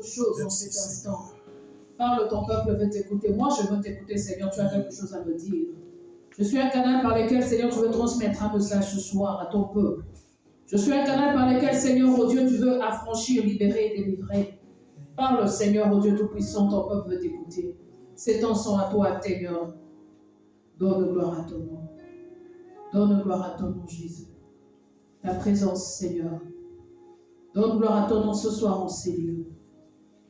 Chose en cet instant. Parle, ton peuple veut t'écouter. Moi, je veux t'écouter, Seigneur. Tu as quelque chose à me dire. Je suis un canal par lequel, Seigneur, tu veux transmettre un message ce soir à ton peuple. Je suis un canal par lequel, Seigneur, oh Dieu, tu veux affranchir, libérer et délivrer. Parle, Seigneur, oh Dieu Tout-Puissant, ton peuple veut t'écouter. Ces temps sont à toi, Seigneur. Donne gloire à ton nom. Donne gloire à ton nom, Jésus. Ta présence, Seigneur. Donne gloire à ton nom ce soir en ces lieux.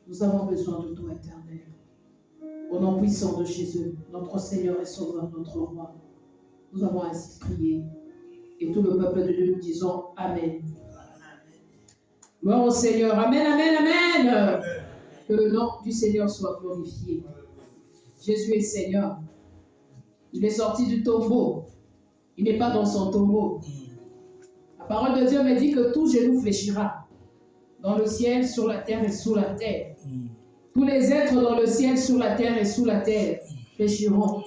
Nous avons besoin de toi, Éternel. Au nom puissant de Jésus, notre Seigneur et Sauveur, notre Roi, nous avons ainsi prié. Et tout le peuple de Dieu, nous disons Amen. Gloire au Seigneur. Amen, amen, amen. Amen. Que le nom du Seigneur soit glorifié. Jésus est Seigneur. Il est sorti du tombeau. Il n'est pas dans son tombeau. La parole de Dieu me dit que tout genou fléchira. Dans le ciel, sur la terre et sous la terre. Tous les êtres dans le ciel, sur la terre et sous la terre fléchiront.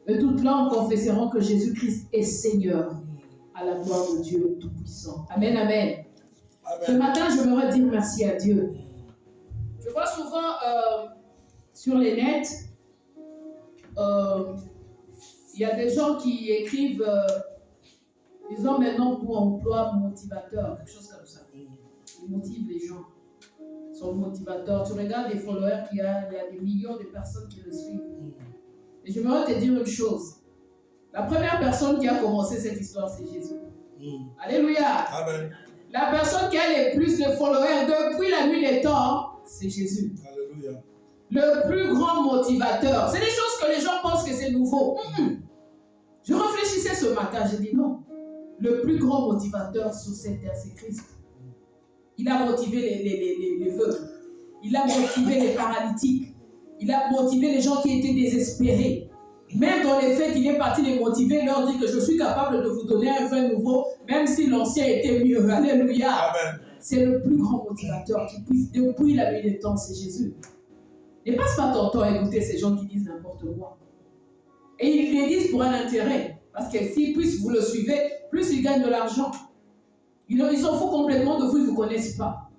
Et toutes langues confesseront que Jésus-Christ est Seigneur, à la gloire de Dieu Tout-Puissant. Amen, amen. Ce matin, je voudrais dire merci à Dieu. Je vois souvent sur les nets, il y a des gens qui écrivent, disons maintenant pour emploi motivateur, quelque chose comme ça. Ils motivent les gens. Ils sont motivateurs. Tu regardes les followers il y a des millions de personnes qui le suivent. Et je voudrais te dire une chose. La première personne qui a commencé cette histoire, c'est Jésus. Alléluia. Amen. La personne qui a les plus de followers depuis la nuit des temps, c'est Jésus. Alléluia. Le plus grand motivateur. C'est des choses que les gens pensent que c'est nouveau. Je réfléchissais ce matin, je dis non. Le plus grand motivateur sur cette terre, c'est Christ. Il a motivé les veufs. Il a motivé les paralytiques. Il a motivé les gens qui étaient désespérés. Même dans les fêtes, il est parti les motiver, leur dire que je suis capable de vous donner un vin nouveau, même si l'ancien était mieux. Alléluia. Amen. C'est le plus grand motivateur qui puisse, depuis la nuit des temps, c'est Jésus. Ne passe pas ton temps à écouter ces gens qui disent n'importe quoi. Et ils les disent pour un intérêt. Parce que si plus vous le suivez, plus ils gagnent de l'argent. Ils s'en foutent complètement de vous, ils ne vous connaissent pas.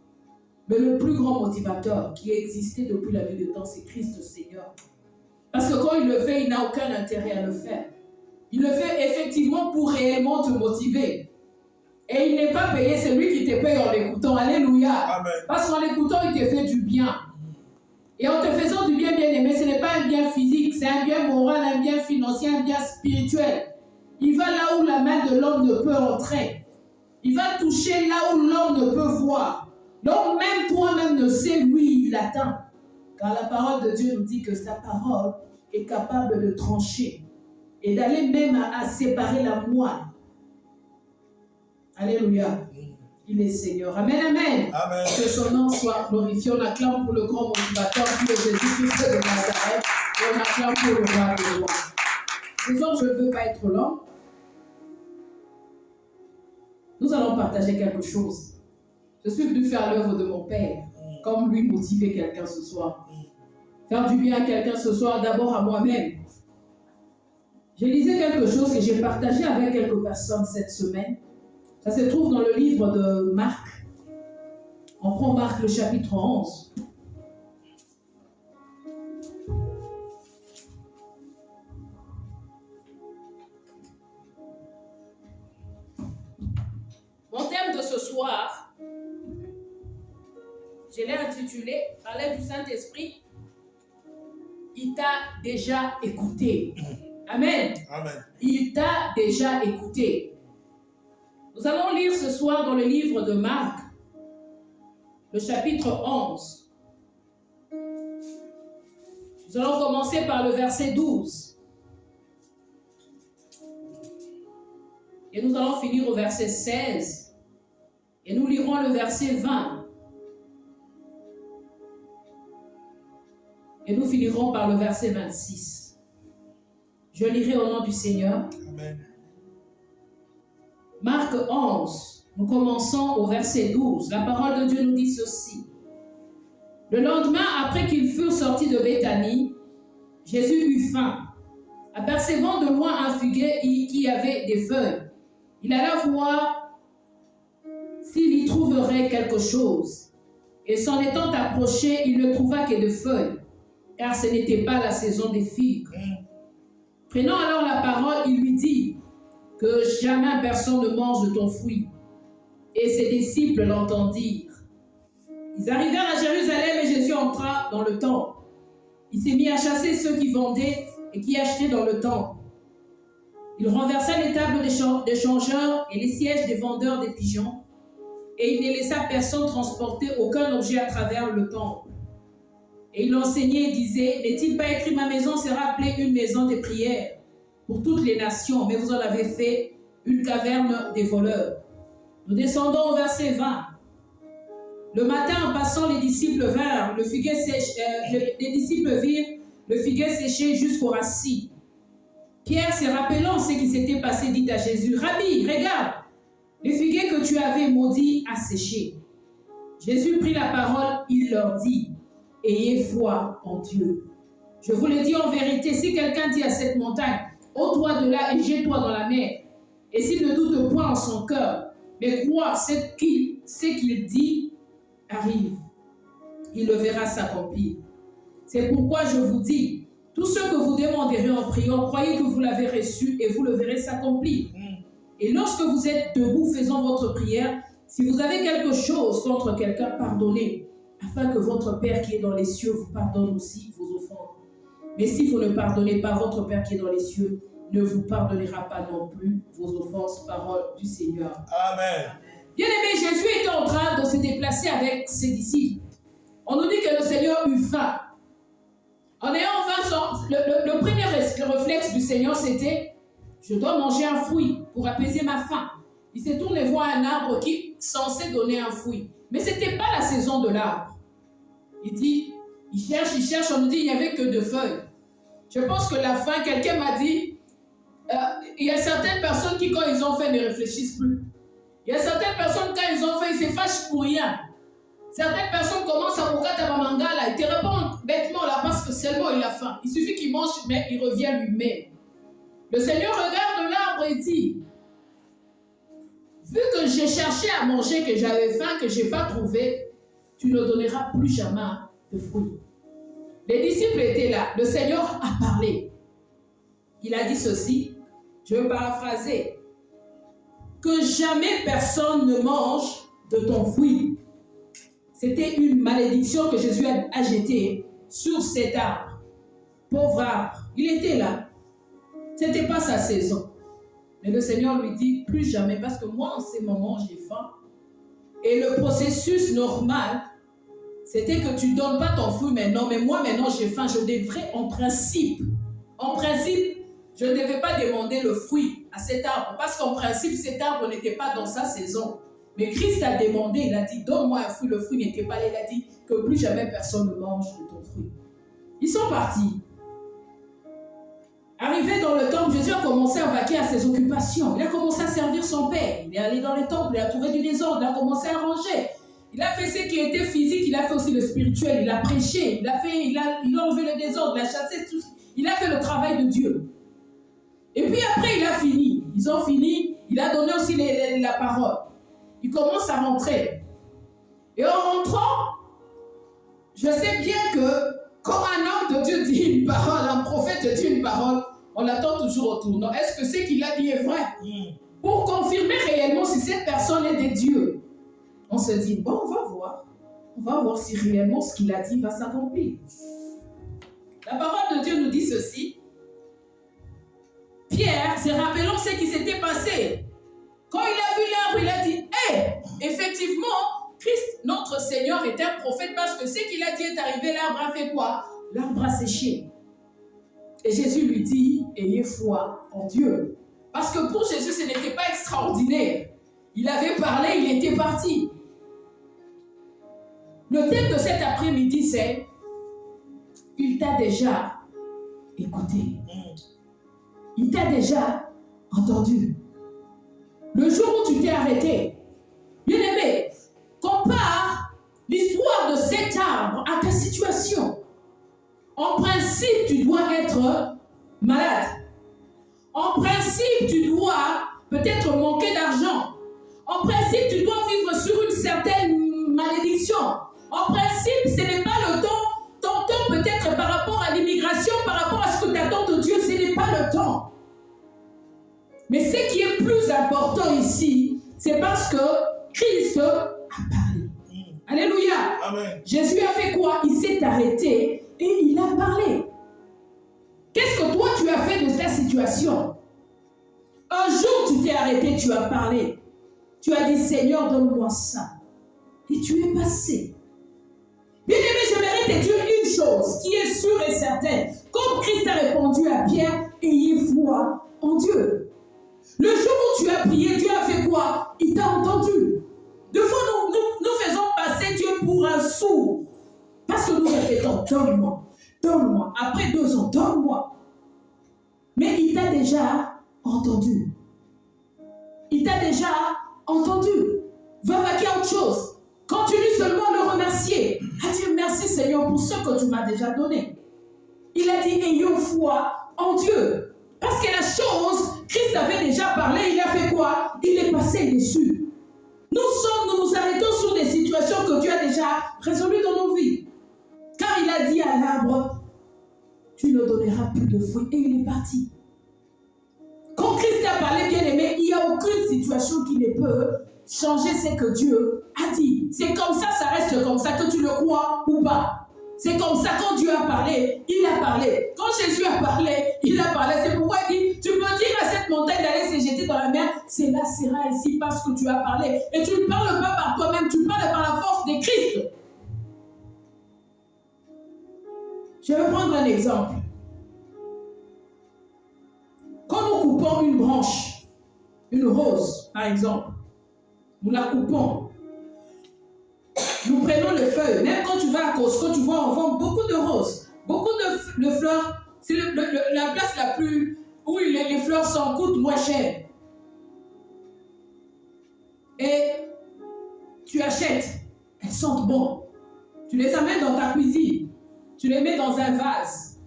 Mais le plus grand motivateur qui a existé depuis la nuit des temps, c'est Christ Seigneur. Parce que quand il le fait, il n'a aucun intérêt à le faire. Il le fait effectivement pour réellement te motiver. Et il n'est pas payé, c'est lui qui te paye en l'écoutant. Alléluia. Amen. Parce qu'en l'écoutant, il te fait du bien. Et en te faisant du bien aimé, ce n'est pas un bien physique, c'est un bien moral, un bien financier, un bien spirituel. Il va là où la main de l'homme ne peut entrer. Il va toucher là où l'homme ne peut voir. Donc même toi-même ne sais, lui, il atteint. Car la parole de Dieu nous dit que sa parole est capable de trancher et d'aller même à séparer la moelle. Alléluia. Il est Seigneur. Amen, amen. Amen. Que son nom soit glorifié. On acclame pour le grand motivateur qui est Jésus-Christ de Nazareth. Et on acclame pour le roi des rois. Disons, je ne veux pas être long. Nous allons partager quelque chose. Je suis venu faire l'œuvre de mon Père, comme lui motiver quelqu'un ce soir. Faire du bien à quelqu'un ce soir, d'abord à moi-même. J'ai lisé quelque chose que j'ai partagé avec quelques personnes cette semaine. Ça se trouve dans le livre de Marc. On prend Marc le chapitre 11. Mon thème de ce soir, je l'ai intitulé « Parler du Saint-Esprit, il t'a déjà écouté. » Amen. Amen. Il t'a déjà écouté. Nous allons lire ce soir dans le livre de Marc, le chapitre 11. Nous allons commencer par le verset 12. Et nous allons finir au verset 16. Et nous lirons le verset 20. Et nous finirons par le verset 26. Je lirai au nom du Seigneur. Amen. Marc 11, nous commençons au verset 12. La parole de Dieu nous dit ceci. Le lendemain, après qu'ils furent sortis de Béthanie, Jésus eut faim. Apercevant de loin un figuier qui avait des feuilles, il alla voir s'il y trouverait quelque chose. Et s'en étant approché, il ne trouva que de feuilles, car ce n'était pas la saison des figues. Prenant alors la parole, il lui dit que jamais personne ne mange de ton fruit. Et ses disciples l'entendirent. Ils arrivèrent à Jérusalem et Jésus entra dans le temple. Il s'est mis à chasser ceux qui vendaient et qui achetaient dans le temple. Il renversa les tables des changeurs et les sièges des vendeurs des pigeons, et il ne laissa personne transporter aucun objet à travers le temple. Et il enseignait et disait, n'est-il pas écrit, ma maison sera appelée une maison de prière pour toutes les nations, mais vous en avez fait une caverne des voleurs. Nous descendons au verset 20. Le matin, en passant, les disciples virent le figuier séché jusqu'aux racines. Pierre, se rappelant ce qui s'était passé, dit à Jésus, Rabbi, regarde, le figuier que tu avais maudit a séché. Jésus prit la parole, il leur dit, ayez foi en Dieu. Je vous le dis en vérité, si quelqu'un dit à cette montagne, ôte-toi de là et jette-toi dans la mer, et s'il ne doute point en son cœur, mais croit ce qu'il dit arrive, il le verra s'accomplir. C'est pourquoi je vous dis, tout ce que vous demanderez en priant, croyez que vous l'avez reçu et vous le verrez s'accomplir. Et lorsque vous êtes debout faisant votre prière, si vous avez quelque chose contre quelqu'un, pardonnez, afin que votre Père qui est dans les cieux vous pardonne aussi vos offenses. Mais si vous ne pardonnez pas, votre Père qui est dans les cieux ne vous pardonnera pas non plus vos offenses. Parole du Seigneur. Amen. Bien-aimé, Jésus était en train de se déplacer avec ses disciples. On nous dit que le Seigneur eut faim. En ayant faim, le premier réflexe du Seigneur, c'était « Je dois manger un fruit pour apaiser ma faim ». Il se tourne et voit un arbre qui est censé donner un fruit. Mais ce n'était pas la saison de l'arbre. Il dit, il cherche, on nous dit qu'il n'y avait que 2 feuilles. Je pense que la faim, quelqu'un m'a dit, il y a certaines personnes qui, quand ils ont faim, ne réfléchissent plus. Il y a certaines personnes, quand ils ont faim, ils se fâchent pour rien. Certaines personnes commencent à Bokata Bamanga, là, ils te répondent bêtement là parce que seulement il a faim. Il suffit qu'il mange, mais il revient lui-même. Le Seigneur regarde l'arbre et dit, vu que j'ai cherché à manger, que j'avais faim, que je n'ai pas trouvé, tu ne donneras plus jamais de fruits. Les disciples étaient là. Le Seigneur a parlé. Il a dit ceci, je vais paraphraser, que jamais personne ne mange de ton fruit. C'était une malédiction que Jésus a jetée sur cet arbre. Pauvre arbre, il était là. Ce n'était pas sa saison. Mais le Seigneur lui dit, plus jamais, parce que moi, en ces moments, j'ai faim. Et le processus normal, c'était que tu ne donnes pas ton fruit maintenant, mais moi, maintenant, j'ai faim. Je devrais, en principe, je ne devais pas demander le fruit à cet arbre, parce qu'en principe, cet arbre n'était pas dans sa saison. Mais Christ a demandé, il a dit, donne-moi un fruit. Le fruit n'était pas là, il a dit que plus jamais personne ne mange de ton fruit. Ils sont partis. Arrivé dans le temple, Jésus a commencé à vaquer à ses occupations. Il a commencé à servir son Père. Il est allé dans les temples, il a trouvé du désordre, il a commencé à ranger. Il a fait ce qui était physique, il a fait aussi le spirituel, il a prêché, il a enlevé le désordre, il a chassé tout. Il a fait le travail de Dieu. Et puis après, il a fini. Ils ont fini, il a donné aussi la parole. Il commence à rentrer. Et en rentrant, je sais bien que quand un homme de Dieu dit une parole, un prophète dit une parole, on l'attend toujours au tournant. Est-ce que ce qu'il a dit est vrai? Pour confirmer réellement si cette personne est de Dieu, on se dit, bon, on va voir. On va voir si réellement ce qu'il a dit va s'accomplir. La parole de Dieu nous dit ceci. Pierre, se rappelant ce qui s'était passé, quand il a vu l'arbre, il a dit, effectivement, Christ, notre Seigneur, est un prophète parce que ce qu'il a dit est arrivé, l'arbre a fait quoi? L'arbre a séché. Et Jésus lui dit, ayez foi en Dieu. Parce que pour Jésus, ce n'était pas extraordinaire. Il avait parlé, il était parti. Le thème de cet après-midi, c'est, il t'a déjà écouté. Il t'a déjà entendu. Le jour où tu t'es arrêté, bien aimé, compare l'histoire de cet arbre à ta situation. En principe, tu dois être malade. En principe, tu dois peut-être manquer d'argent. En principe, tu dois vivre sur une certaine malédiction. En principe, ce n'est pas le temps. Ton temps peut-être par rapport à l'immigration, par rapport à ce que tu attends de Dieu, ce n'est pas le temps. Mais ce qui est plus important ici, c'est parce que Christ a parlé. Alléluia. Amen. Jésus a fait quoi? Il s'est arrêté et il a parlé. Qu'est-ce que toi tu as fait de ta situation? Un jour tu t'es arrêté, tu as parlé. Tu as dit Seigneur, donne-moi ça. Et tu es passé. Bien-aimé, j'aimerais te dire une chose qui est sûre et certaine. Comme Christ a répondu à Pierre, ayez foi en Dieu. Le jour où tu as prié, Dieu a fait quoi? Il t'a entendu. Deux fois, nous faisons passer Dieu pour un sourd. Parce que nous répétons, donne-moi, donne-moi. Après 2 ans, donne-moi. Mais il t'a déjà entendu. Il t'a déjà entendu. Va vaquer autre chose. Continue seulement à le remercier. À dire merci Seigneur pour ce que tu m'as déjà donné. Il a dit, ayons foi en Dieu. Parce que la chose, Christ avait déjà parlé, il a fait quoi? Il est passé dessus. Nous nous arrêtons sur des situations que Dieu a déjà résolues dans nos vies. Car il a dit à l'arbre, tu ne donneras plus de fruits. Et il est parti. Quand Christ a parlé, bien aimé, il n'y a aucune situation qui ne peut changer ce que Dieu a dit. C'est comme ça reste comme ça, que tu le crois ou pas. C'est comme ça, quand Dieu a parlé, il a parlé. Quand Jésus a parlé, il a parlé. C'est pourquoi il dit, tu peux dire à cette montagne d'aller se jeter dans la mer, cela sera ainsi parce que tu as parlé. Et tu ne parles pas par toi-même, tu parles par la force de Christ. Je vais prendre un exemple. Quand nous coupons une branche, une rose par exemple, nous la coupons. Nous prenons les feuilles. Même quand tu vas à Costco, tu vois, on vend beaucoup de roses. Beaucoup de fleurs. C'est la place la plus où les fleurs coûtent moins cher. Et tu achètes. Elles sentent bon. Tu les amènes dans ta cuisine. Tu les mets dans un vase.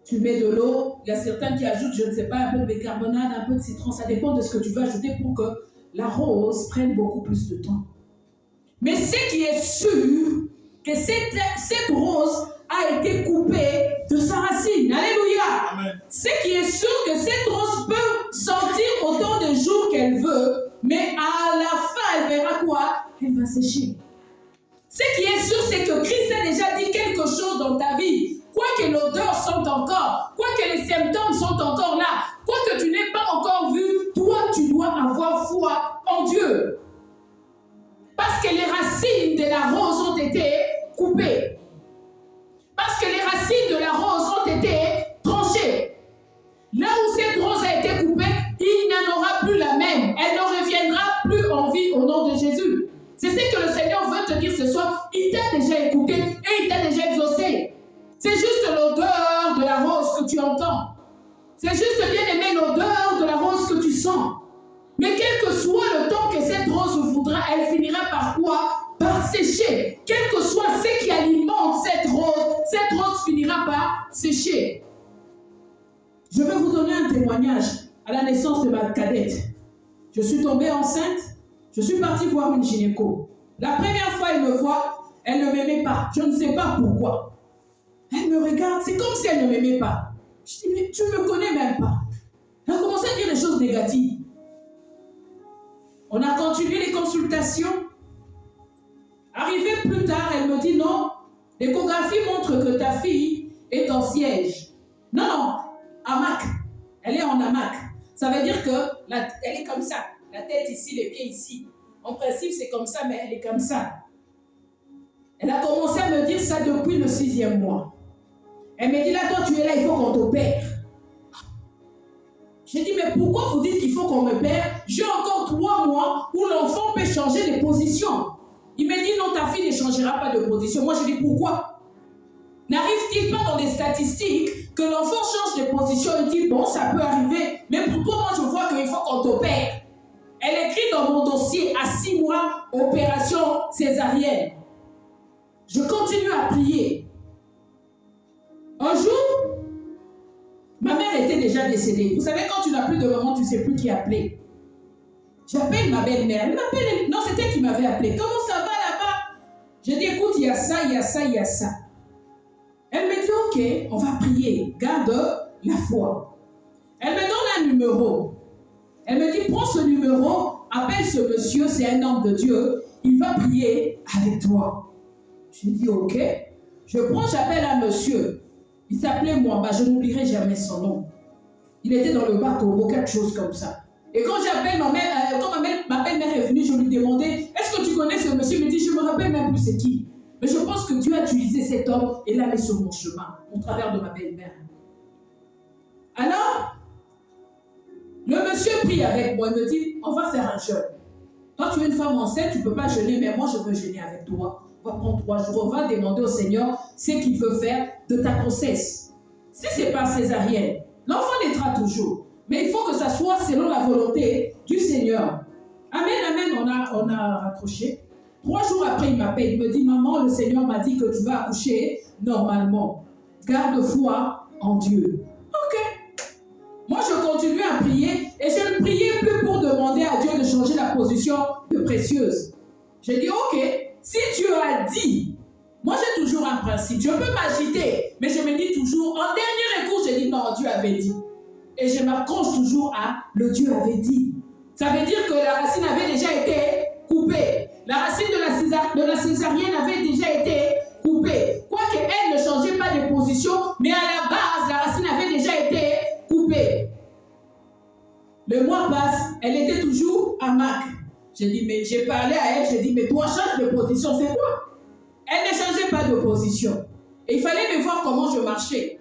Tu mets de l'eau. Il y a certains qui ajoutent, je ne sais pas, un peu de bicarbonate, un peu de citron. Ça dépend de ce que tu veux ajouter pour que la rose prenne beaucoup plus de temps. Mais ce qui est sûr, que cette rose a été coupée de sa racine. Alléluia. Amen. Ce qui est sûr, que cette rose peut sortir autant de jours qu'elle veut, mais à la fin, elle verra quoi? Elle va sécher. Ce qui est sûr, c'est que Christ a déjà dit quelque chose dans ta vie. Quoique l'odeur sente encore, quoique les symptômes sont encore là, quoique tu n'aies pas encore vu, toi, tu dois avoir foi en Dieu. Parce que les racines de la rose ont été coupées. Parce que les racines de la rose ont été tranchées. Là où cette rose a été coupée, il n'en aura plus la même. Elle ne reviendra plus en vie au nom de Jésus. C'est ce que le Seigneur veut te dire ce soir. Il t'a déjà écouté et il t'a déjà exaucé. C'est juste l'odeur de la rose que tu entends. C'est juste, bien aimé, l'odeur de la rose que tu sens. Mais quel que soit le temps que cette rose voudra, elle finira par quoi? Par sécher. Quel que soit ce qui alimente cette rose finira par sécher. Je vais vous donner un témoignage à la naissance de ma cadette. Je suis tombée enceinte, je suis partie voir une gynéco. La première fois, elle me voit, elle ne m'aimait pas. Je ne sais pas pourquoi. Elle me regarde, c'est comme si elle ne m'aimait pas. Je dis, mais tu ne me connais même pas. Elle a commencé à dire des choses négatives. On a continué les consultations. Arrivé plus tard, elle me dit non, l'échographie montre que ta fille est en siège. Non, hamac. Elle est en hamac. Ça veut dire qu'elle est comme ça. La tête ici, les pieds ici. En principe, c'est comme ça, mais elle est comme ça. Elle a commencé à me dire ça depuis le 6e mois. Elle me dit là, toi tu es là, il faut qu'on t'opère. J'ai dit, mais pourquoi vous dites qu'il faut qu'on me père? J'ai encore 3 mois où l'enfant peut changer de position. Il me dit, non, ta fille ne changera pas de position. Moi, je dis, pourquoi? N'arrive-t-il pas dans des statistiques que l'enfant change de position? Il dit, bon, ça peut arriver, mais pour toi, moi, je vois qu'il faut qu'on t'opère. Elle écrit dans mon dossier, à 6 mois, opération césarienne. Je continue à prier. Un jour, ma mère était déjà décédée. Vous savez, quand tu n'as plus de maman, tu ne sais plus qui appeler. J'appelle ma belle-mère. Elle m'appelle. Non, c'était elle qui m'avait appelé. Comment ça va là-bas? J'ai dit, écoute, il y a ça, il y a ça, il y a ça. Elle me dit, ok, on va prier. Garde la foi. Elle me donne un numéro. Elle me dit, prends ce numéro, appelle ce monsieur, c'est un homme de Dieu. Il va prier avec toi. Je dis, ok. Je prends, j'appelle un monsieur. Il s'appelait Mwamba, je n'oublierai jamais son nom. Il était dans le Bas-Congo, quelque chose comme ça. Et quand j'appelle ma mère, quand ma belle-mère est venue, je lui demandais, est-ce que tu connais ce monsieur? Il me dit, je ne me rappelle même plus c'est qui. Mais je pense que Dieu a utilisé cet homme et l'a mis sur mon chemin, au travers de ma belle-mère. Alors, le monsieur prie avec moi, il me dit, on va faire un jeûne. Toi, tu es une femme enceinte, tu ne peux pas jeûner, mais moi, je veux jeûner avec toi. On va prendre 3 jours, on va demander au Seigneur ce qu'il veut faire de ta grossesse. Si ce n'est pas césarienne, l'enfant naîtra toujours. Mais il faut que ça soit selon la volonté du Seigneur. Amen, amen, on a raccroché. 3 jours après, il m'appelle, il me dit, maman, le Seigneur m'a dit que tu vas accoucher normalement. Garde foi en Dieu. Ok. Moi, je continue à prier et je ne priais plus pour demander à Dieu de changer la position de précieuse. J'ai dit, ok, si Dieu a dit, moi j'ai toujours un principe, je peux m'agiter, mais je me dis toujours, en dernier recours, je dis non, Dieu avait dit. Et je m'accroche toujours à le Dieu avait dit. Ça veut dire que la racine avait déjà été coupée. La racine de la césarienne avait déjà été coupée. Quoique elle ne changeait pas de position, mais à la base, la racine avait déjà été coupée. Le mois passe, elle était toujours à Mac. J'ai dit, mais j'ai parlé à elle, j'ai dit, mais toi, change de position, c'est quoi? Elle ne changeait pas de position. Et il fallait me voir comment je marchais.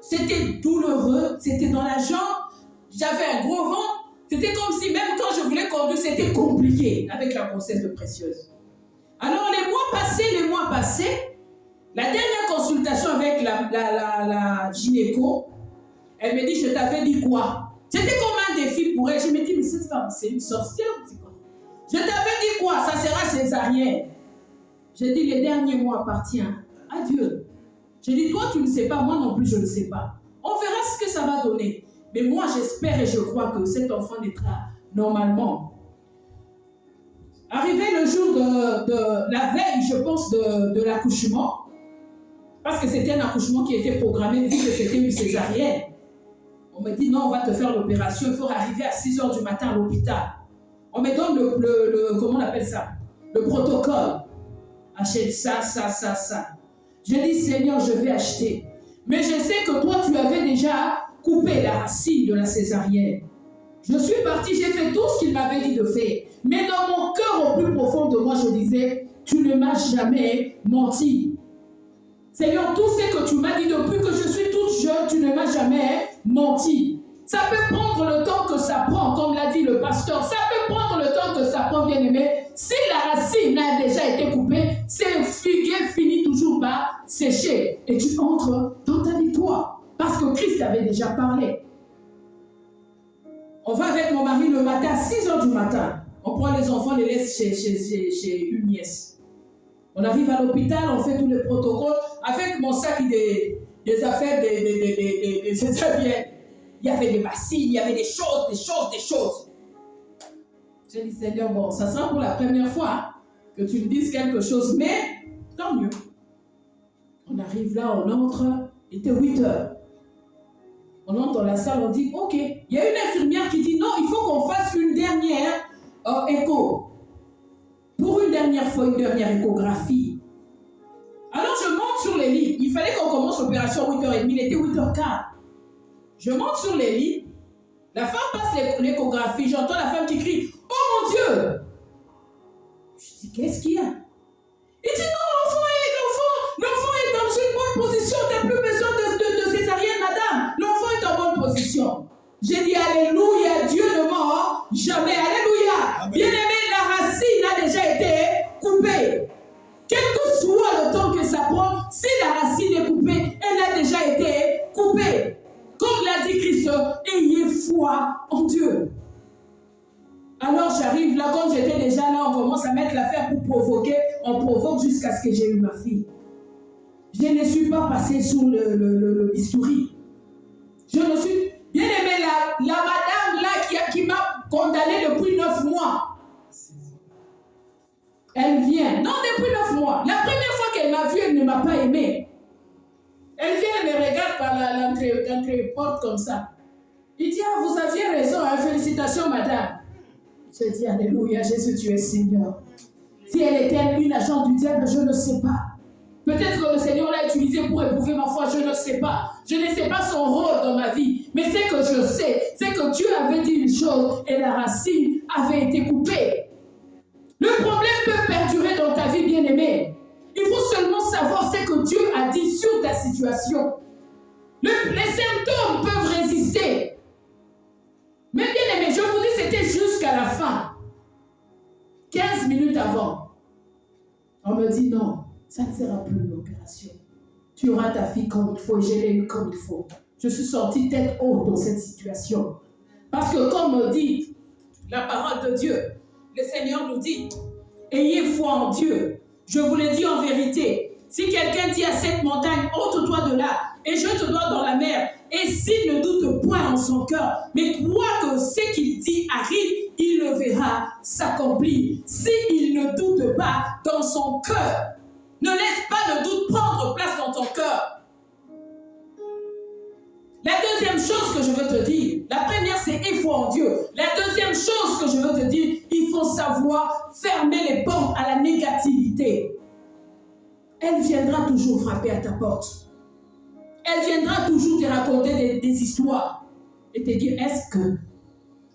C'était douloureux, c'était dans la jambe, j'avais un gros ventre. C'était comme si même quand je voulais conduire, c'était compliqué avec la grossesse de précieuse. Alors les mois passés, la dernière consultation avec la gynéco, elle me dit, je t'avais dit quoi? C'était comme un défi pour elle. Je me dis, mais cette femme, c'est une sorcière. Je t'avais dit quoi? Ça sera césarienne. J'ai dit, les derniers mois appartiennent à Dieu. J'ai dit, toi, tu ne sais pas, moi non plus, je ne sais pas. On verra ce que ça va donner. Mais moi, j'espère et je crois que cet enfant naîtra normalement. Arrivé le jour de la veille, je pense, de l'accouchement, parce que c'était un accouchement qui était programmé, vu que c'était une césarienne. On me dit, non, on va te faire l'opération, il faut arriver à 6h du matin à l'hôpital. On me donne comment on appelle ça? Le protocole. Achète ça. Je dis, Seigneur, je vais acheter. Mais je sais que toi, tu avais déjà coupé la racine de la césarienne. Je suis partie, j'ai fait tout ce qu'il m'avait dit de faire. Mais dans mon cœur, au plus profond de moi, je disais, tu ne m'as jamais menti. Seigneur, tout ce que tu m'as dit depuis que je suis toute jeune, tu ne m'as jamais menti. Ça peut prendre le temps que ça prend, comme l'a dit le pasteur. Ça peut prendre le temps que ça prend, bien aimé. Si la racine a déjà été coupée, c'est figuier finit toujours par sécher. Et tu entres dans ta victoire. Parce que Christ avait déjà parlé. On va avec mon mari le matin, à 6h du matin. On prend les enfants, les laisse chez une nièce. On arrive à l'hôpital, on fait tous les protocoles. Avec mon sac des affaires, des césariennes. Il y avait des bassines, il y avait des choses. J'ai dit, Seigneur, bon, ça sera pour la première fois que tu me dises quelque chose, mais tant mieux. On arrive là, on entre, il était 8h. On entre dans la salle, on dit, ok. Il y a une infirmière qui dit, non, il faut qu'on fasse une dernière écho. Pour une dernière fois, une dernière échographie. Alors je monte sur les lits. Il fallait qu'on commence l'opération à 8h30, il était 8h15. Je monte sur les lits. La femme passe l'échographie. J'entends la femme qui crie, oh mon Dieu! Je dis, qu'est-ce qu'il y a? Il dit, non, l'enfant est dans une bonne position. Tu n'as plus besoin de césarienne, madame. L'enfant est en bonne position. J'ai dit, alléluia, Dieu ne ment jamais. Alléluia. Bien-aimé, la racine a déjà été coupée. Quel que soit le temps que ça prend, si la racine est coupée, elle a déjà été coupée. Comme l'a dit Christ, ayez foi en Dieu. Alors j'arrive là, comme j'étais déjà là, on commence à mettre l'affaire pour provoquer. On provoque jusqu'à ce que j'ai eu ma fille. Je ne suis pas passée sous le bistouri. Je ne suis... Bien aimé, la madame là qui m'a condamné depuis 9 mois. Elle vient. Non, depuis 9 mois. La première fois qu'elle m'a vue, elle ne m'a pas aimée. Elle vient et me regarde par l'entrée-porte comme ça. Il dit, ah, vous aviez raison, hein, félicitations, madame. Je dis, alléluia, Jésus, tu es Seigneur. Si elle était une agente du diable, je ne sais pas. Peut-être que le Seigneur l'a utilisée pour éprouver ma foi, je ne sais pas. Je ne sais pas son rôle dans ma vie. Mais ce que je sais, c'est que Dieu avait dit une chose et la racine avait été coupée. Le problème peut perdurer dans ta vie, bien-aimée. Il faut seulement savoir ce que Dieu a dit sur ta situation. Les symptômes peuvent résister. Mais bien-aimé, je vous dis, c'était jusqu'à la fin. 15 minutes avant. On me dit non, ça ne sera plus une opération. Tu auras ta fille comme il faut et je l'ai eu comme il faut. Je suis sortie tête haute dans cette situation. Parce que comme dit la parole de Dieu, le Seigneur nous dit, ayez foi en Dieu. Je vous le dis en vérité. Si quelqu'un dit à cette montagne, ôte-toi de là et jette-toi dans la mer, et s'il ne doute point en son cœur, mais croit que ce qu'il dit arrive, il le verra s'accomplir. S'il ne doute pas dans son cœur, ne laisse pas le doute prendre place dans ton cœur. La deuxième chose que je veux te dire, la première c'est aie foi en Dieu. La deuxième chose que je veux te dire, il faut savoir fermer les portes à la négativité. Elle viendra toujours frapper à ta porte. Elle viendra toujours te raconter des histoires et te dire est-ce que.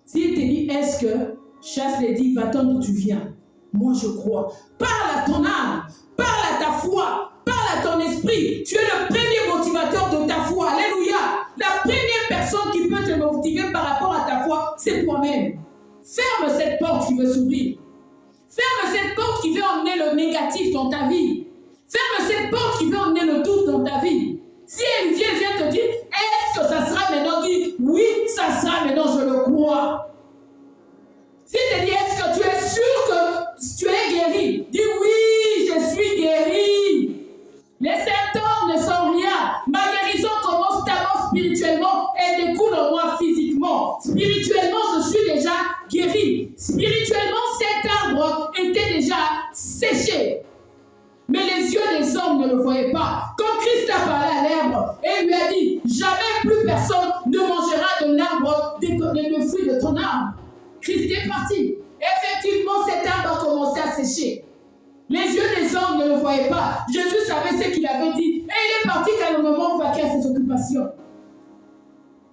S'il te dit est-ce que, chasse les dit va-t'en d'où tu viens. Moi je crois. Parle à ton âme, parle à ta foi, parle à ton esprit. Tu es le premier motivateur de ta foi. Alléluia. La première personne qui peut te motiver par rapport à ta foi, c'est toi-même. Ferme cette porte qui veut s'ouvrir. Ferme cette porte qui veut emmener le négatif dans ta vie. Ferme cette porte qui veut emmener le doute dans ta vie. Si elle vient te dire, est-ce que ça sera maintenant? Dis, oui, ça sera maintenant, je le crois. Si elle te dit, est-ce que tu es sûr que tu es guéri? Dis, oui, je suis guéri. Les symptômes ne sont rien. Ma guérison commence d'abord spirituellement et découle en moi physiquement. Spirituellement, je suis déjà guéri. Spirituellement, cet arbre était déjà séché. Mais les yeux des hommes ne le voyaient pas. Quand Christ a parlé à l'arbre et lui a dit, jamais plus personne ne mangera de l'arbre, de fruits de ton arbre. Christ est parti. Effectivement, cet arbre a commencé à sécher. Les yeux des hommes ne le voyaient pas. Jésus savait ce qu'il avait dit. Et il est parti calmement vaquer à ses occupations.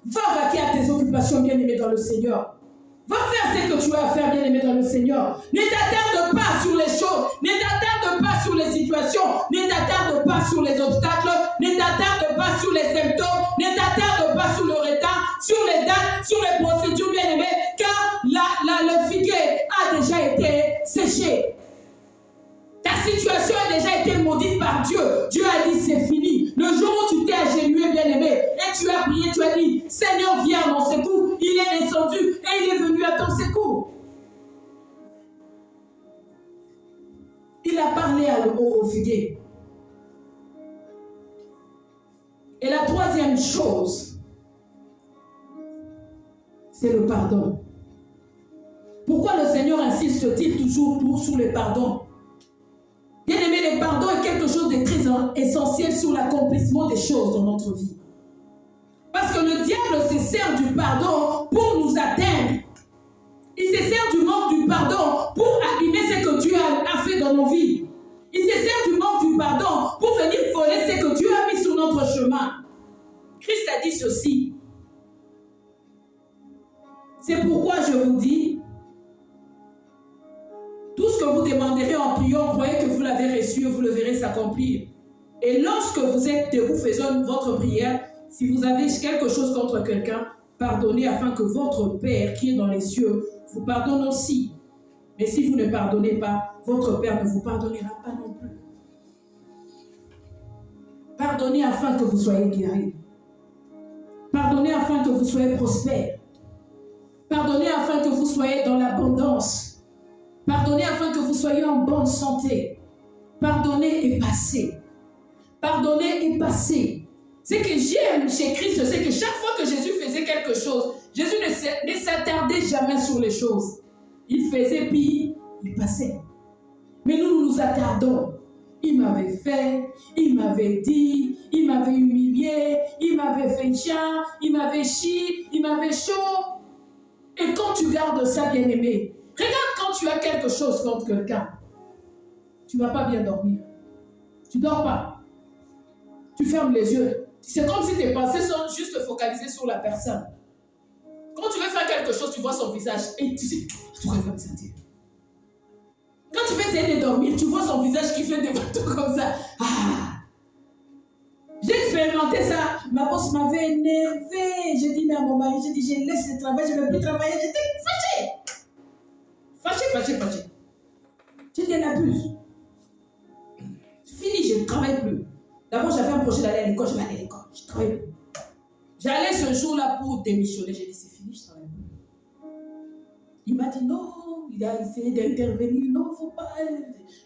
Va vaquer à tes occupations, bien-aimé dans le Seigneur. Va faire ce que tu as à faire, bien-aimé dans le Seigneur. Ne t'attarde pas sur les choses. Ne t'attarde pas sur les situations. Ne t'attarde pas sur les obstacles. Ne t'attarde pas sur les symptômes. Ne t'attarde pas sur le retard, sur les dates, sur les procédures, bien-aimé. Car le figuier a déjà été séché. Ta situation a déjà été maudite par Dieu. Dieu a dit c'est fini. Le jour où tu t'es agenouillé, bien-aimé, et tu as prié, tu as dit Seigneur, viens à mon secours. Il est descendu et il est venu à ton secours. Il a parlé au figuier. Et la troisième chose, c'est le pardon. Pourquoi le Seigneur insiste-t-il toujours sur le pardon? Bien-aimé, le pardon est quelque chose de très essentiel sur l'accomplissement des choses dans notre vie. Parce que le diable se sert du pardon pour nous atteindre. Il se sert du manque du pardon pour abîmer ce que Dieu a fait dans nos vies. Il se sert du manque du pardon pour venir voler ce que Dieu a mis sur notre chemin. Christ a dit ceci. C'est pourquoi je vous dis, tout ce que vous demanderez en priant, croyez que vous l'avez reçu et vous le verrez s'accomplir. Et lorsque vous êtes debout faisant votre prière, si vous avez quelque chose contre quelqu'un, pardonnez afin que votre Père qui est dans les cieux vous pardonne aussi. Mais si vous ne pardonnez pas, votre Père ne vous pardonnera pas non plus. Pardonnez afin que vous soyez guéris. Pardonnez afin que vous soyez prospères. Pardonnez afin que vous soyez dans l'abondance. Pardonnez afin que vous soyez en bonne santé. Pardonnez et passez. Pardonnez et passez. Ce que j'aime chez Christ, c'est que chaque fois que Jésus faisait quelque chose, Jésus ne s'attardait jamais sur les choses. Il faisait puis il passait. Mais nous attardons. Il m'avait fait, il m'avait dit, il m'avait humilié, il m'avait fait chien, il m'avait chi, il m'avait chaud. Et quand tu gardes ça, bien-aimé, regarde quand tu as quelque chose contre quelqu'un, tu ne vas pas bien dormir. Tu ne dors pas. Tu fermes les yeux. C'est comme si tes pensées sont juste focalisées sur la personne. Quand tu veux faire quelque chose, tu vois son visage et tu sais, tu vas me sentir. Quand tu veux essayer de dormir, tu vois son visage qui fait des photos comme ça. Ah. J'ai expérimenté ça. Ma boss m'avait énervé. J'ai dit à mon mari, j'ai dit, je laisse le travail, je ne vais plus travailler. J'étais fâchée. J'ai dit, elle abuse. Fini, je ne travaille plus. D'abord, j'avais un projet d'aller à l'école, je vais aller à l'école. Je ne travaille plus. J'allais ce jour-là pour démissionner. J'ai dit, c'est fini, je ne travaille plus. Il m'a dit, non, il a essayé d'intervenir. Non, il ne faut pas.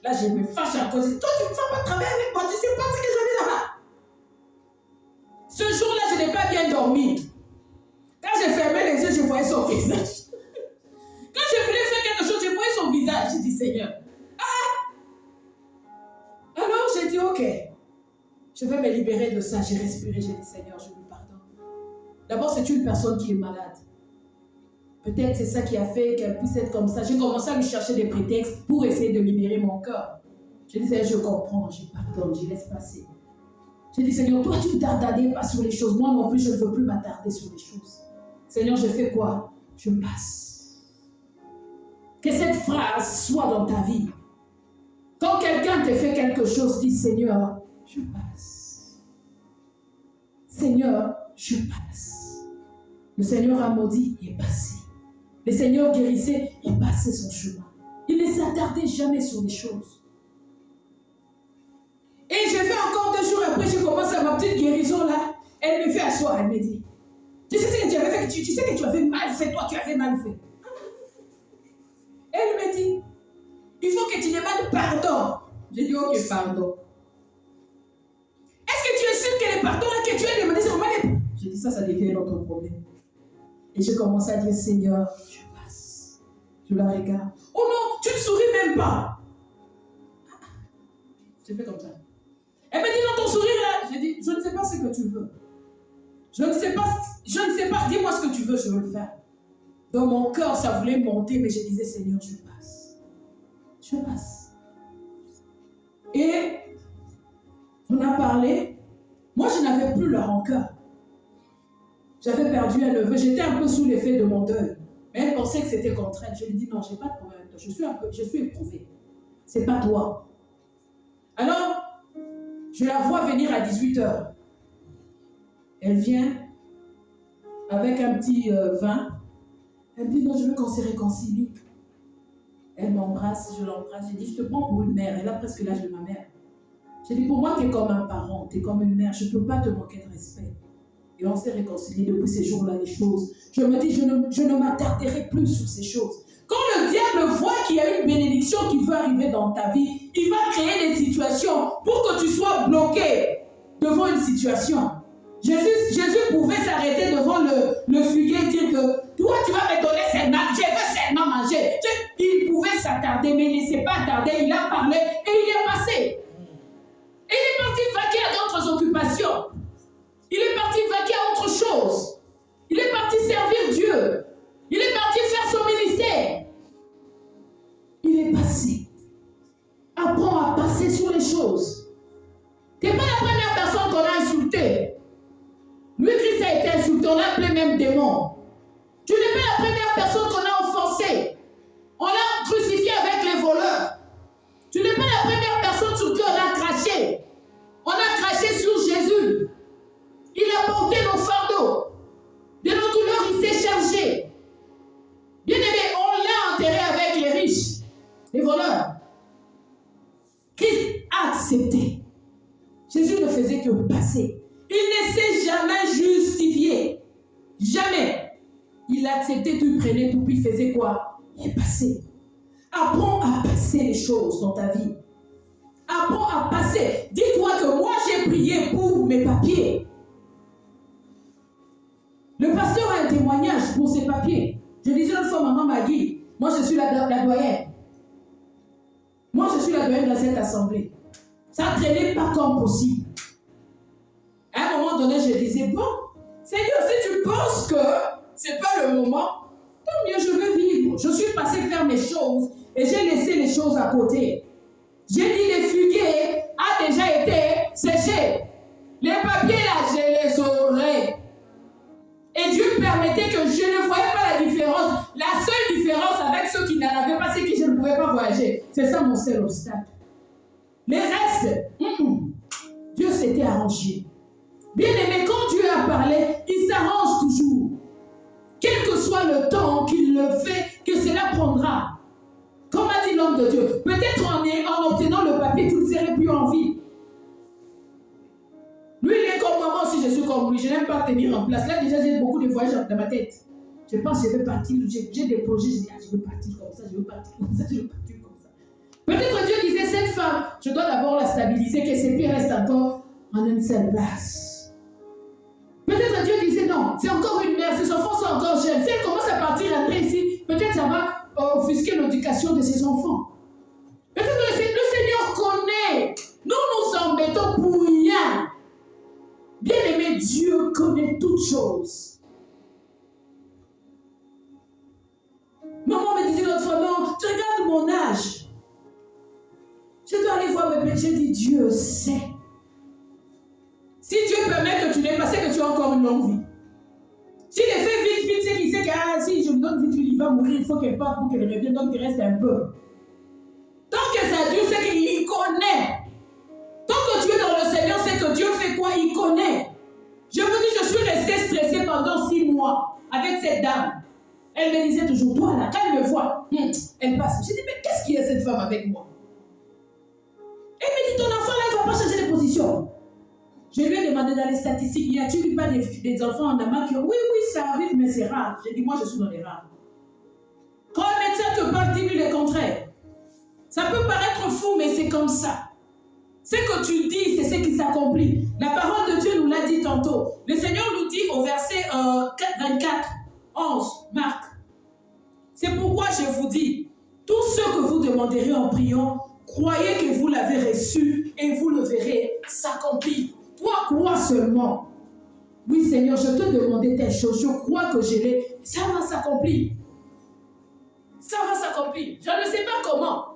Là, je me fâche à cause. Toi, tu ne vas pas travailler avec moi, tu ne sais pas ce que j'avais là-bas. Ce jour-là, je n'ai pas bien dormi. Quand j'ai fermé les yeux, je voyais son visage. Quand je voulais faire quelque chose, je voyais son visage. J'ai dit, Seigneur. Alors, j'ai dit, ok. Je vais me libérer de ça. J'ai respiré, j'ai dit, Seigneur, je lui pardonne. D'abord, c'est une personne qui est malade. Peut-être c'est ça qui a fait qu'elle puisse être comme ça. J'ai commencé à lui chercher des prétextes pour essayer de libérer mon cœur. J'ai dit, Seigneur, je comprends, je pardonne, je laisse passer. J'ai dit, Seigneur, toi, tu ne t'attardais pas sur les choses. Moi non plus, je ne veux plus m'attarder sur les choses. Seigneur, je fais quoi? Je passe. Que cette phrase soit dans ta vie. Quand quelqu'un te fait quelque chose, dis, Seigneur, je passe. Seigneur, je passe. Le Seigneur a maudit, il est passé. Le Seigneur guérissait, il passait son chemin. Il ne s'attardait jamais sur les choses. Et je fais encore 2 jours après, je commence à ma petite guérison là. Elle me fait asseoir, elle me dit, tu sais ce que tu avais fait, tu sais que tu avais mal fait, toi tu avais mal fait. Elle me dit, il faut que tu demandes pardon. J'ai dit, ok, pardon. Est-ce que tu es sûr que le pardon là que tu as demandé, c'est vraiment les... J'ai dit, ça devient notre problème. Et j'ai commencé à dire, Seigneur, je passe. Je la regarde. Oh non, tu ne souris même pas. J'ai fait comme ça. Elle me dit, non, ton sourire là. J'ai dit, je ne sais pas ce que tu veux. Je ne sais pas, dis-moi ce que tu veux, je veux le faire. Dans mon cœur, ça voulait monter, mais je disais, Seigneur, je passe. Je passe. Et on a parlé. Moi, je n'avais plus la rancœur. J'avais perdu un neveu. J'étais un peu sous l'effet de mon deuil. Mais elle pensait que c'était contre elle. Je lui ai dit, non, je n'ai pas de problème. Je suis éprouvée. Ce n'est pas toi. Alors, je la vois venir à 18h. Elle vient avec un petit vin. Elle me dit, non, je veux qu'on se réconcilie. Elle m'embrasse, je l'embrasse. J'ai dit, je te prends pour une mère. Elle a presque l'âge de ma mère. J'ai dit, pour moi, tu es comme un parent, tu es comme une mère. Je ne peux pas te manquer de respect. Et on s'est réconciliés depuis ces jours-là, les choses. Je me dis, je ne m'attarderai plus sur ces choses. Quand le diable voit qu'il y a une bénédiction qui veut arriver dans ta vie, il va créer des situations pour que tu sois bloqué devant une situation. Jésus pouvait s'arrêter devant le figuier et dire que toi, tu vas me donner seulement, je veux seulement manger. Il pouvait s'attarder, mais il ne s'est pas attardé. Il a parlé et il est passé. Et il est parti vaquer à d'autres occupations. Il est parti vaquer à autre chose. Il est parti servir Dieu. Il est parti faire son ministère. Il est passé. Apprends à passer sur les choses. Tu n'es pas la première personne qu'on a insultée. Lui, Christ a été insulté. On l'a appelé même démon. Tu n'es pas la première personne qu'on a offensée. On l'a crucifié avec les voleurs. Tu n'es pas la première personne sur qui on a craché. On a craché sur Jésus. Il a porté nos fardeaux. De nos douleurs, il s'est chargé. Bien aimé, on l'a enterré avec les riches, les voleurs. Christ a accepté. Jésus ne faisait que passer. Il ne s'est jamais justifié. Jamais. Il acceptait, tu prenais tout, puis il faisait quoi? Il est passé. Apprends à passer les choses dans ta vie. Apprends à passer. Dis-toi que moi, j'ai prié pour mes papiers. Le pasteur a un témoignage pour ses papiers. Je disais une fois, maman m'a dit, moi je suis la doyenne. Moi je suis la rien dans cette assemblée. Ça ne traînait pas comme possible. À un moment donné, je disais, bon, Seigneur, si tu penses que ce n'est pas le moment, tant mieux, je veux vivre. Je suis passé faire mes choses et j'ai laissé les choses à côté. J'ai dit, les figuiers a déjà été séchés. Les papiers là, je les aurais. Et Dieu permettait que je ne voyais pas la différence. La seule différence avec ceux qui n'en avaient pas, c'est que je ne pouvais pas voyager. C'est ça mon seul obstacle. Les restes, Dieu s'était arrangé. Bien aimé, quand Dieu a parlé, il s'arrange toujours. Quel que soit le temps qu'il le fait, que cela prendra. Comme a dit l'homme de Dieu, peut-être en obtenant le papier, tu ne serais plus en vie. Lui, il est comme moi aussi, je suis comme lui. Je n'aime pas tenir en place. Là, déjà, j'ai beaucoup de voyages dans ma tête. Je pense que je vais partir. J'ai des projets. Je dis, je veux partir comme ça, je veux partir comme ça, je veux partir comme ça. Peut-être Dieu disait, cette femme, je dois d'abord la stabiliser, que ses pieds restent encore en une seule place. Peut-être Dieu disait, non, c'est encore une mère, ses enfants sont encore jeunes. Si elle commence à partir rentrer ici, peut-être ça va offusquer l'éducation de ses enfants. Peut-être le Seigneur connaît. Nous nous embêtons pour rien. Bien-aimé, Dieu connaît toutes choses. Maman me disait l'autre fois, non, tu regardes mon âge. Je dois aller voir mes péchés. J'ai dit, Dieu sait. Si Dieu permet que tu n'aies pas, c'est que tu as encore une longue vie. S'il est fait vite, c'est qu'il sait que si je me donne vite, il va mourir, il faut qu'elle parte pour qu'elle revienne, donc il reste un peu. Tant que ça dure, c'est qu'il connaît. Tant que tu es dans le Seigneur, c'est que Dieu fait quoi? Il connaît. Je vous dis, je suis restée stressée pendant 6 mois avec cette dame. Elle me disait toujours, toi là, quand elle me voit, elle passe. Je dis, mais qu'est-ce qu'il y a cette femme avec moi? Elle me dit, ton enfant là, il ne va pas changer de position. Je lui ai demandé dans les statistiques, y a-t-il pas des enfants en Nama qui ont... Oui, ça arrive, mais c'est rare. J'ai dit, moi, je suis dans les rares. Quand un médecin te parle, dis-lui le contraire. Ça peut paraître fou, mais c'est comme ça. Ce que tu dis, c'est ce qui s'accomplit. La parole de Dieu nous l'a dit tantôt. Le Seigneur nous dit au verset 24, 11, Marc. C'est pourquoi je vous dis, tout ce que vous demanderez en priant, croyez que vous l'avez reçu et vous le verrez s'accomplir. Toi, crois seulement. Oui, Seigneur, je te demandais telle chose, je crois que je l'ai. Ça va s'accomplir. Ça va s'accomplir. Je ne sais pas comment.